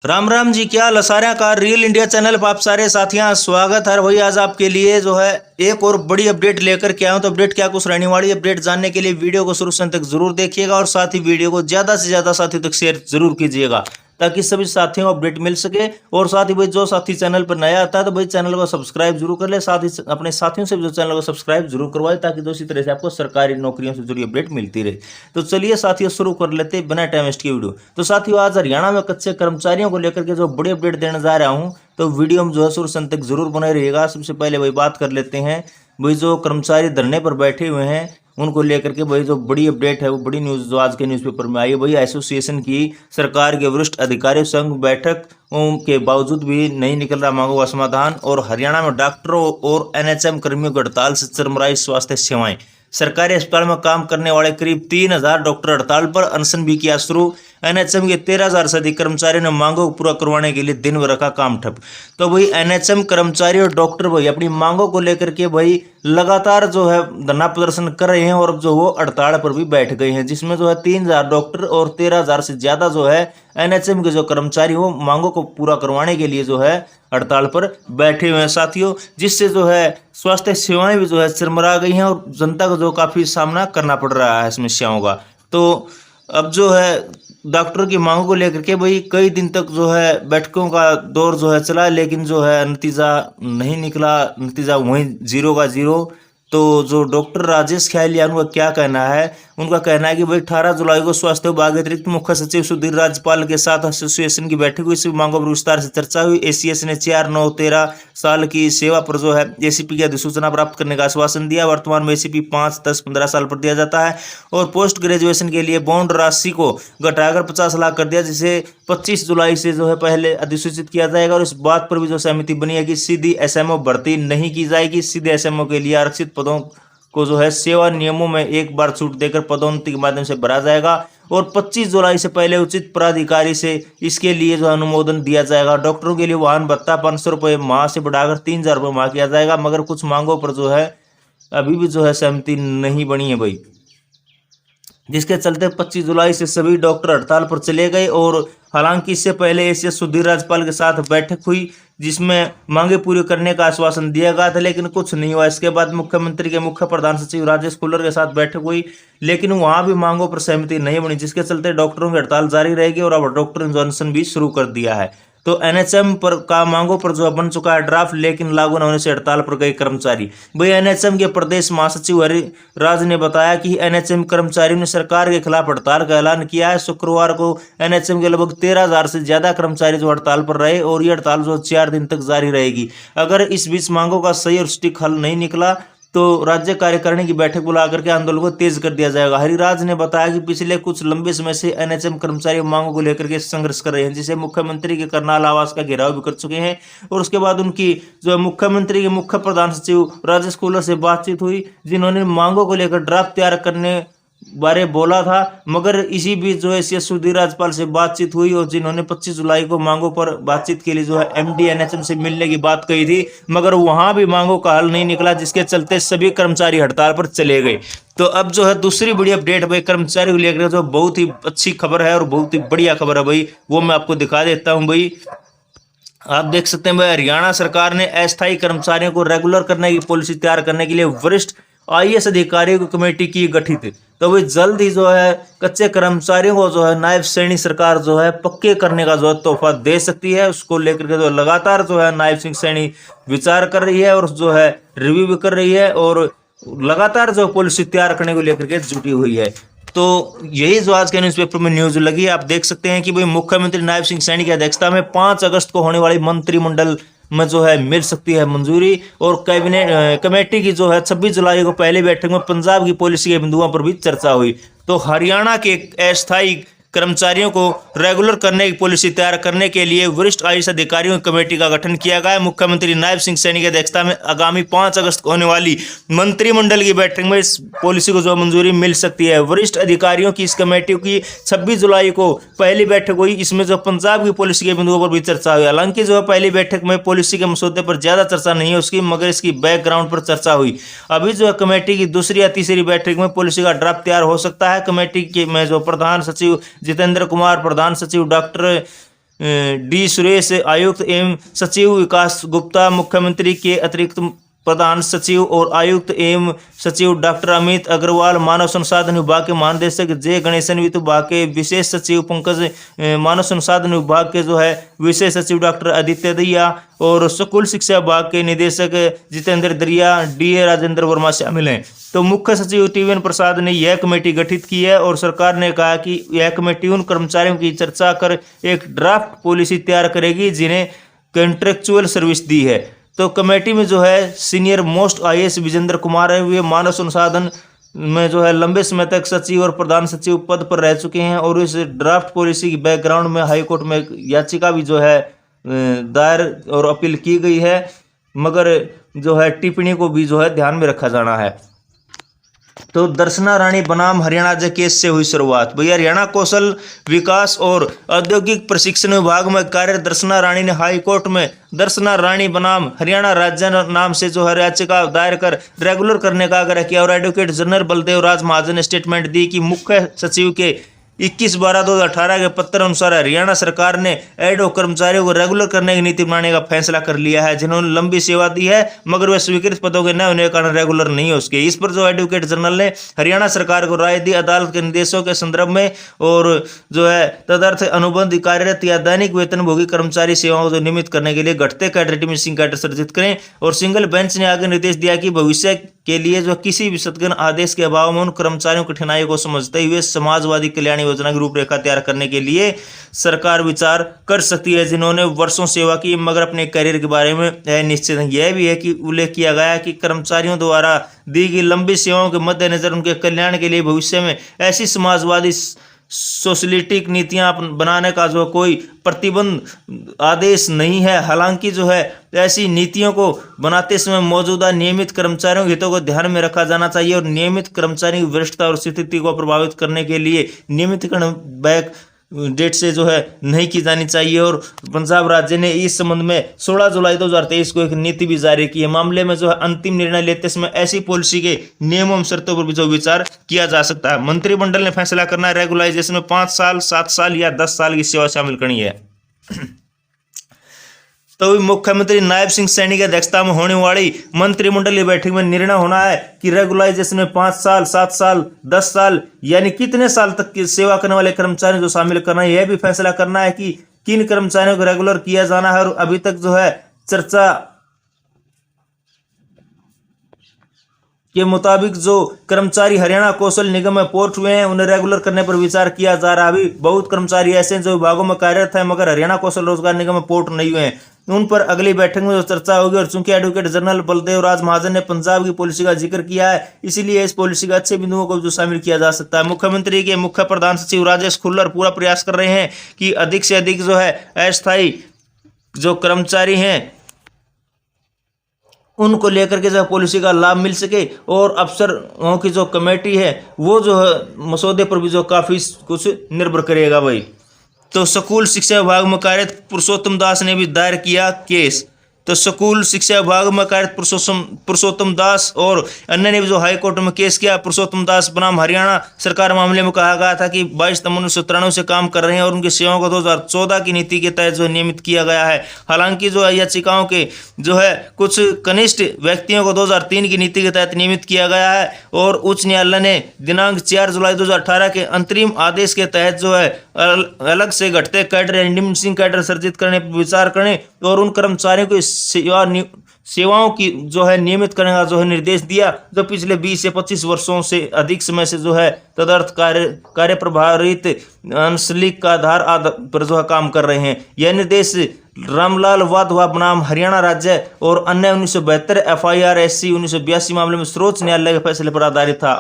राम राम जी, क्या लसारिया का real India channel पर आप सारे साथियां स्वागत है भाई। आज आपके लिए जो है एक और बड़ी अपडेट लेकर के आया हूं। तो अपडेट क्या कुछ रहने वाली अपडेट जानने के लिए वीडियो को शुरू से अंत तक जरूर देखिएगा और साथ ही वीडियो को ज्यादा से ज्यादा साथियों तक शेयर जरूर कीजिएगा ताकि सभी साथियों को अपडेट मिल सके। और साथ ही भाई जो साथी चैनल पर नया आता है तो भाई चैनल को सब्सक्राइब जरूर कर ले, साथ ही अपने साथियों से भी जो चैनल को सब्सक्राइब जरूर करवाए ताकि तो इसी तरह से आपको सरकारी नौकरियों से जुड़ी अपडेट मिलती रहे। तो चलिए साथियों शुरू कर लेते बिना टाइम वेस्ट की वीडियो। तो साथियों आज हरियाणा में कच्चे कर्मचारियों को लेकर के जो बड़ी अपडेट देने जा रहा हूँ तो वीडियो में जो है शुरू से अंत तक जरूर बने रहिएगा। सबसे पहले वही बात कर लेते हैं भाई जो कर्मचारी धरने पर बैठे हुए हैं उनको लेकर के भाई जो बड़ी अपडेट है वो बड़ी न्यूज़ जो आज के न्यूज़पेपर में आई है। भाई एसोसिएशन की सरकार के वरिष्ठ अधिकारियों संघ बैठक के बावजूद भी नहीं निकल रहा मांगों का समाधान। और हरियाणा में डॉक्टरों और एनएचएम कर्मियों की हड़ताल से चरमराई स्वास्थ्य सेवाएं। सरकारी अस्पताल में काम करने वाले करीब 3000 डॉक्टर हड़ताल पर, अनशन भी किया शुरू। एनएचएम के 13000 से अधिक कर्मचारियों ने मांगों को पूरा करवाने के लिए दिन भर रखा काम ठप। तो भाई एनएचएम कर्मचारी और डॉक्टर भाई अपनी मांगों को लेकर के भाई लगातार जो है धरना प्रदर्शन कर रहे हैं और अब जो वो हड़ताल पर भी बैठ गए हैं, जिसमें जो है 3000 डॉक्टर और 13000 से ज्यादा जो है एनएचएम के जो कर्मचारी वो मांगों को पूरा करवाने के लिए जो है हड़ताल पर बैठे हुए हैं साथियों, जिससे जो है स्वास्थ्य सेवाएं भी जो है चरमरा गई हैं और जनता को जो काफी सामना करना पड़ रहा है समस्याओं का। तो अब जो है डॉक्टर की मांगों को लेकर के भाई कई दिन तक जो है बैठकों का दौर जो है चला, लेकिन जो है नतीजा नहीं निकला, नतीजा वहीं जीरो का जीरो। तो जो डॉक्टर राजेश ख्यालिया उनका क्या कहना है, उनका कहना है कि भाई 18 जुलाई को स्वास्थ्य विभाग अतिरिक्त मुख्य सचिव सुधीर राजपाल के साथ एसोसिएशन की बैठक हुई। इस मांगों पर विस्तार से चर्चा हुई। एसीएस ने 4-9-13 साल की सेवा पर जो है एसीपी की अधिसूचना प्राप्त करने का आश्वासन दिया। वर्तमान में एसीपी 5, 10, 15 साल पर दिया जाता है और पोस्ट ग्रेजुएशन के लिए बॉन्ड राशि को घटाकर 50 लाख कर दिया, जिसे 25 जुलाई से जो है पहले अधिसूचित किया जाएगा। और इस बात पर भी जो सहमति बनी है कि सीधी एसएमओ भर्ती नहीं की जाएगी। सीधे एसएमओ के लिए आरक्षित पदों को जो है सेवा नियमों में एक बार छूट देकर पदोन्नति के माध्यम से भरा जाएगा और 25 जुलाई से पहले उचित प्राधिकारी से इसके लिए जो अनुमोदन दिया जाएगा। डॉक्टरों के लिए वाहन भत्ता 500 रुपये माह से बढ़ाकर 3000 रुपये माह किया जाएगा, मगर कुछ मांगों पर जो है अभी भी जो है सहमति नहीं बनी है भाई, जिसके चलते 25 जुलाई से सभी डॉक्टर हड़ताल पर चले गए। और हालांकि इससे पहले एसीएस सुधीर राजपाल के साथ बैठक हुई जिसमें मांगे पूरी करने का आश्वासन दिया गया था, लेकिन कुछ नहीं हुआ। इसके बाद मुख्यमंत्री के मुख्य प्रधान सचिव राजेश कुल्लर के साथ बैठक हुई, लेकिन वहां भी मांगों पर सहमति नहीं बनी, जिसके चलते डॉक्टरों की हड़ताल जारी रहेगी और अब डॉक्टर अनशन भी शुरू कर दिया है। तो एनएचएम पर का मांगों पर जो बन चुका है ड्राफ्ट, लेकिन लागू न होने से हड़ताल पर गए कर्मचारी। भाई एनएचएम के प्रदेश महासचिव हरिराज ने बताया कि एनएचएम कर्मचारियों ने सरकार के खिलाफ हड़ताल का ऐलान किया है। शुक्रवार को एनएचएम के लगभग 13000 से ज्यादा कर्मचारी जो हड़ताल पर रहे और ये हड़ताल जो 4 दिन तक जारी रहेगी। अगर इस बीच मांगों का सही और सटीक हल नहीं निकला तो राज्य कार्यकारिणी की बैठक बुलाकर के आंदोलन को तेज कर दिया जाएगा। हरिराज ने बताया कि पिछले कुछ लंबे समय से एनएचएम कर्मचारी मांगों को लेकर के संघर्ष कर रहे हैं, जिसे मुख्यमंत्री के करनाल आवास का घेराव भी कर चुके हैं। और उसके बाद उनकी जो मुख्यमंत्री के मुख्य प्रधान सचिव राजेश कुल्लर से बातचीत हुई, जिन्होंने मांगों को लेकर ड्राफ्ट तैयार करने बारे बोला था, मगर इसी बीच जो है सुधीर राजपाल से बातचीत हुई और जिन्होंने 25 जुलाई को मांगों पर बातचीत के लिए जो है एमडी एनएचएम से मिलने की बात कही थी, मगर वहां भी मांगों का हल नहीं निकला, जिसके चलते सभी कर्मचारी हड़ताल पर चले गए। तो अब जो है दूसरी बड़ी अपडेट भाई कर्मचारी को लेकर जो बहुत ही अच्छी खबर है और बहुत ही बढ़िया खबर है भाई, वो मैं आपको दिखा देता हूँ भाई। आप देख सकते हैं भाई हरियाणा सरकार ने अस्थायी कर्मचारियों को रेगुलर करने की पॉलिसी तैयार करने के लिए वरिष्ठ आईएएस अधिकारियों की कमेटी की गठित। तो वही जल्द ही जो है कच्चे कर्मचारियों को जो है नायब सैनी सरकार जो है पक्के करने का जो है तोहफा दे सकती है। उसको लेकर के जो लगातार जो है नायब सिंह सैनी विचार कर रही है और जो है रिव्यू भी कर रही है और लगातार जो पॉलिसी तैयार करने को लेकर के जुटी हुई है। तो यही जो आज के न्यूज़पेपर में न्यूज लगी है। आप देख सकते हैं कि भाई मुख्यमंत्री नायब सिंह सैनी की अध्यक्षता में 5 अगस्त को होने वाली मंत्रिमंडल में जो है मिल सकती है मंजूरी। और कैबिनेट कमेटी की जो है 26 जुलाई को पहली बैठक में पंजाब की पॉलिसी के बिंदुओं पर भी चर्चा हुई। तो हरियाणा के अस्थायी कर्मचारियों को रेगुलर करने की पॉलिसी तैयार करने के लिए वरिष्ठ आईएएस अधिकारियों की कमेटी का गठन किया गया है। मुख्यमंत्री नायब सिंह सैनी की अध्यक्षता में आगामी 5 अगस्त को होने वाली मंत्रिमंडल की बैठक में इस पॉलिसी को जो मंजूरी मिल सकती है। वरिष्ठ अधिकारियों की इस कमेटी की 26 जुलाई को पहली बैठक हुई, इसमें जो पंजाब की पॉलिसी के बिंदुओं पर भी चर्चा हुई। हालांकि जो पहली बैठक में पॉलिसी के मसौदे पर ज्यादा चर्चा नहीं है उसकी, मगर इसकी बैकग्राउंड पर चर्चा हुई। अभी जो है कमेटी की दूसरी या तीसरी बैठक में पॉलिसी का ड्राफ्ट तैयार हो सकता है। कमेटी के में जो प्रधान सचिव जितेंद्र कुमार, प्रधान सचिव डॉक्टर डी सुरेश आयुक्त एवं सचिव विकास गुप्ता, मुख्यमंत्री के अतिरिक्त प्रधान सचिव और आयुक्त एवं सचिव डॉक्टर अमित अग्रवाल, मानव संसाधन विभाग के महानिदेशक जय गणेशन, वित्त विभाग के विशेष सचिव पंकज, मानव संसाधन विभाग के जो है विशेष सचिव डॉक्टर आदित्य दहिया और स्कूल शिक्षा विभाग के निदेशक जितेंद्र दरिया, डीए राजेंद्र वर्मा शामिल हैं। तो मुख्य सचिव टीवीएन प्रसाद ने यह कमेटी गठित की है और सरकार ने कहा कि यह कमेटी उन कर्मचारियों की चर्चा कर एक ड्राफ्ट पॉलिसी तैयार करेगी जिन्हें कॉन्ट्रेक्चुअल सर्विस दी है। तो कमेटी में जो है senior most IAS Vijendra Kumar है, वे मानव संसाधन में जो है लंबे समय तक सचिव और प्रधान सचिव पद पर रह चुके हैं और इस ड्राफ्ट पॉलिसी की बैकग्राउंड में हाईकोर्ट में याचिका भी जो है दायर और अपील की गई है, मगर जो है टिप्पणी को भी जो है ध्यान में रखा जाना है। तो दर्शना रानी बनाम हरियाणा राज्य केस से हुई शुरुआत। भैया हरियाणा कौशल विकास और औद्योगिक प्रशिक्षण विभाग में कार्यरत दर्शना रानी ने हाई कोर्ट में दर्शना रानी बनाम हरियाणा राज्य नाम से जो है याचिका दायर कर रेगुलर करने का आग्रह किया और एडवोकेट जनरल बलदेव राज महाजन ने स्टेटमेंट दी कि मुख्य सचिव के 21/12/2018 के पत्र अनुसार हरियाणा सरकार ने एडो कर्मचारियों को रेगुलर करने की नीति बनाने का फैसला कर लिया है, जिन्होंने लंबी सेवा दी है मगर वे स्वीकृत पदों के न होने के कारण रेगुलर नहीं हो सके। इस पर जो एडवोकेट जनरल ने हरियाणा सरकार को राय दी। अदालत के निर्देशों के संदर्भ में और जो है तदर्थ अनुबंध कार्यरत या दैनिक वेतनभोगी कर्मचारी सेवाओं को नियमित करने के लिए घटते कैडर डिमिनिशिंग कैडर सर्जित करें। और सिंगल बेंच ने आगे निर्देश दिया कि भविष्य के लिए जो किसी भी सत्गन आदेश के अभाव में उन कर्मचारियों की कठिनाई को समझते हुए समाजवादी कल्याण योजना की रूपरेखा तैयार करने के लिए सरकार विचार कर सकती है, जिन्होंने वर्षों सेवा की मगर अपने करियर के बारे में निश्चित है। यह भी है कि उल्लेख किया गया है कि कर्मचारियों द्वारा दी गई लंबी सेवाओं के मद्देनजर उनके कल्याण के लिए भविष्य में ऐसी समाजवादी सोशलिटिक नीतियां बनाने का जो कोई प्रतिबंध आदेश नहीं है। हालांकि जो है ऐसी नीतियों को बनाते समय मौजूदा नियमित कर्मचारियों के हितों को ध्यान में रखा जाना चाहिए और नियमित कर्मचारियों की वरिष्ठता और स्थिति को प्रभावित करने के लिए नियमितकरण बैक डेट से जो है नहीं की जानी चाहिए। और पंजाब राज्य ने इस संबंध में 16 जुलाई 2023 को एक नीति भी जारी की है। मामले में जो है अंतिम निर्णय लेते समय ऐसी पॉलिसी के नियमों और शर्तों पर भी जो विचार किया जा सकता है। मंत्रिमंडल ने फैसला करना है रेगुलाइजेशन में 5 साल, 7 साल या 10 साल की सेवा शामिल करनी है। तो मुख्यमंत्री नायब सिंह सैनी की अध्यक्षता में होने वाली मंत्रिमंडलीय बैठक में निर्णय होना है कि रेगुलाइजेशन में 5 साल, 7 साल, 10 साल यानी कितने साल तक की सेवा करने वाले कर्मचारियों को शामिल करना है। यह भी फैसला करना है कि किन कर्मचारियों को रेगुलर किया जाना है। और अभी तक जो है चर्चा के मुताबिक जो कर्मचारी हरियाणा कौशल निगम में पोस्ट हुए हैं उन्हें रेगुलर करने पर विचार किया जा रहा है। अभी बहुत कर्मचारी ऐसे हैं जो विभागों में कार्यरत है मगर हरियाणा कौशल रोजगार निगम में पोस्ट नहीं हुए हैं, उन पर अगली बैठक में जो चर्चा होगी। और चूंकि एडवोकेट जनरल बलदेव राज महाजन ने पंजाब की पॉलिसी का जिक्र किया है, इसलिए इस पॉलिसी के अच्छे बिंदुओं को जो शामिल किया जा सकता है। मुख्यमंत्री के मुख्य प्रधान सचिव राजेश खुल्लर पूरा प्रयास कर रहे हैं कि अधिक से अधिक जो है अस्थायी जो कर्मचारी हैं उनको लेकर के जो पॉलिसी का लाभ मिल सके और अफसरों की जो कमेटी है वो जो है मसौदे पर भी जो काफी कुछ निर्भर करेगा भाई। तो स्कूल शिक्षा विभाग में कार्यरत पुरुषोत्तम दास ने भी दायर किया केस। तो स्कूल शिक्षा विभाग में कार्यरत पुरुषोत्तम दास और अन्य ने भी जो हाईकोर्ट में केस किया। पुरुषोत्तम दास बनाम हरियाणा सरकार मामले में कहा गया था कि 22 सितंबर 1993 से काम कर रहे हैं और उनकी सेवाओं को 2014 की नीति के तहत जो नियमित किया गया है। हालांकि जो याचिकाओं के जो है कुछ कनिष्ठ व्यक्तियों को 2003 की नीति के तहत नियमित किया गया है और उच्च न्यायालय ने दिनांक 4 जुलाई 2018 के अंतरिम आदेश के तहत जो है अलग से घटते कैडर डिमिनिशिंग कैडर सर्जित करने पर विचार करने और उन कर्मचारियों को सेवाओं की जो है नियमित करने का जो है निर्देश दिया जो पिछले 20 से 25 वर्षों से अधिक समय से जो है तदर्थ कार्य प्रभारित आंसलिक का आधार पर जो है काम कर रहे हैं। यह निर्देश रामलाल वाधवा बनाम हरियाणा राज्य और अन्य 1972 FIR SC 1982 मामले में सर्वोच्च न्यायालय के फैसले पर आधारित था।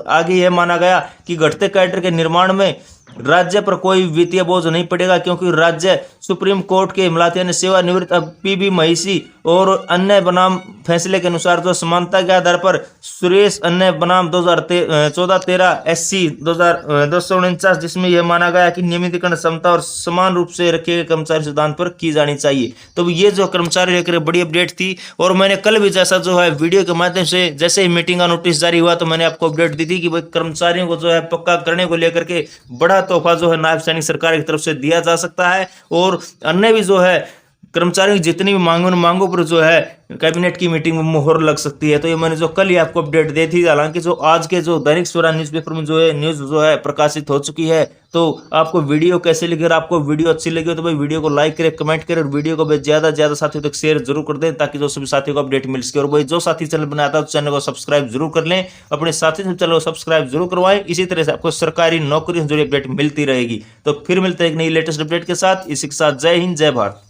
आगे यह माना गया कि घटते कैडर के निर्माण में राज्य पर कोई वित्तीय बोझ नहीं पड़ेगा क्योंकि राज्य सुप्रीम कोर्ट के इमलातिया ने सेवानिवृत्त PB महिषी और अन्य बनाम फैसले के अनुसार जो समानता के आधार पर सुरेश अन्य बनाम 2014-13 SC 249 जिसमें यह माना गया कि नियमितीकरण क्षमता और समान रूप से रखे गए कर्मचारी सिद्धांत पर की जानी चाहिए। तो ये जो कर्मचारी लेकर बड़ी अपडेट थी और मैंने कल भी जैसा जो है वीडियो के माध्यम से जैसे ही मीटिंग का नोटिस जारी हुआ तो मैंने आपको अपडेट दी थी कि भाई कर्मचारियों को जो है पक्का करने को लेकर के बड़ा तोहफा जो है नायब सैनिक सरकार की तरफ से दिया जा सकता है। और अन्य भी जो है कर्मचारियों की जितनी भी मांगों पर जो है कैबिनेट की मीटिंग में मुहर लग सकती है। तो ये मैंने जो कल ही आपको अपडेट दी थी, हालांकि जो आज के जो दैनिक सवेरा न्यूज़पेपर में जो है न्यूज़ जो है प्रकाशित हो चुकी है। तो आपको वीडियो कैसे लगी? अगर आपको वीडियो अच्छी लगी हो तो भाई वीडियो को लाइक करें, कमेंट करें और वीडियो को ज़्यादा से ज़्यादा साथियों तक शेयर जरूर कर दें, ताकि जो सभी साथियों को अपडेट मिल सके। और भाई जो साथी चैनल बनाता है तो चैनल को सब्सक्राइब जरूर कर लें, अपने साथी से चैनल को सब्सक्राइब जरूर करवाएं। इसी तरह से आपको सरकारी नौकरी से जुड़ी अपडेट मिलती रहेगी। तो फिर मिलते हैं एक नई लेटेस्ट अपडेट के साथ। इसी के साथ जय हिंद, जय भारत।